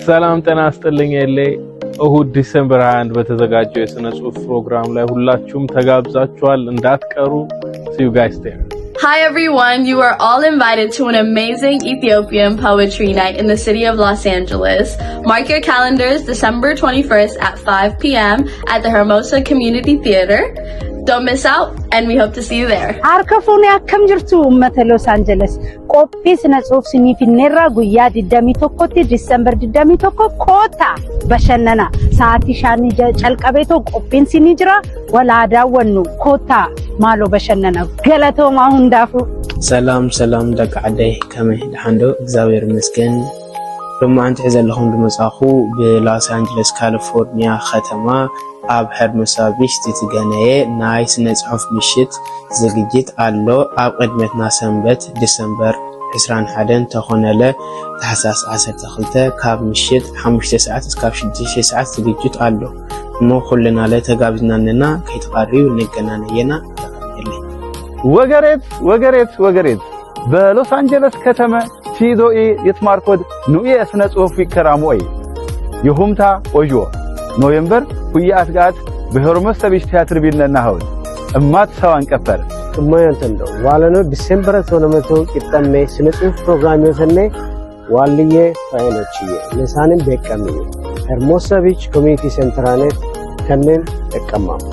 ሰላም ጤና ይስጥልኝ ኤሌ እሁድ ዲሴምበር 21 በተዘጋጀው የስነ ጽሁፍ ፕሮግራም ላይ ሁላችሁም ተጋብዛችኋል እንዳትቀሩ see you guys there. Hi everyone, you are all invited to an amazing Ethiopian poetry night in the city of Los Angeles. Mark your calendars December 21st at 5 p.m. at the Hermosa Community Theater. Don't miss out and we hope to see you there. Arkafuni akkam jirtu ummata Los Angeles. Qophii sina ጽሁፍ sinifinneerra guyyaa 21 December 21 koota bashannana sa'aatii 5 calqabeeto qophiin sini jira wala daawwannu koota maalo bashannana galatooma hundafu ሰላም ደቃዓደይ ከመይ ደሓንዶ እግዚአብሔር ይመስገን ሎማ አንተ ዘለኹም ድመጻኹ በሎስ አንጀለስ ካሊፎርኒያ ከተማ ኣብ ሄርሞሳ ቢች ትገነየ ናይ ስነ ጽሑፍ ምሽት ዝግጅት ኣሎ ኣብ ቅድመትና ሰንበት ዲሰምበር 21 ተኾነለ ታህሳስ 12 ካብ ምሽት 5 ሰዓት እስከ 6 ሰዓት ዝግጅት ኣሎ ሞ ኩልና ለተጋብዝናንና ከይተቃሪው ንገናነየና ወገሬት በሎስ አንጀለስ ከተማ ሲዶኢ ይትማርኮድ ኑኢ ስነ ጽሁፍ ይከራሞይ ይሁምታ ኦጆ ኖቬምበር ሁያት ጋት በሄርሞሳ ቢች ቲያትር ቢልነና ሀውል እማት ሰዋን ቀፈር እማያንተንዶ ዋለኖ ዲሴምበር 22 ቂጣሜ ስነ ጽሁፍ ፕሮግራም የሰነ ዋልዬ ፋይኖችዬ ለሳንን በቀምዬ ሄርሞሳ ቢች ኮሚኒቲ ሴንተራኔት ከነን ተቀማም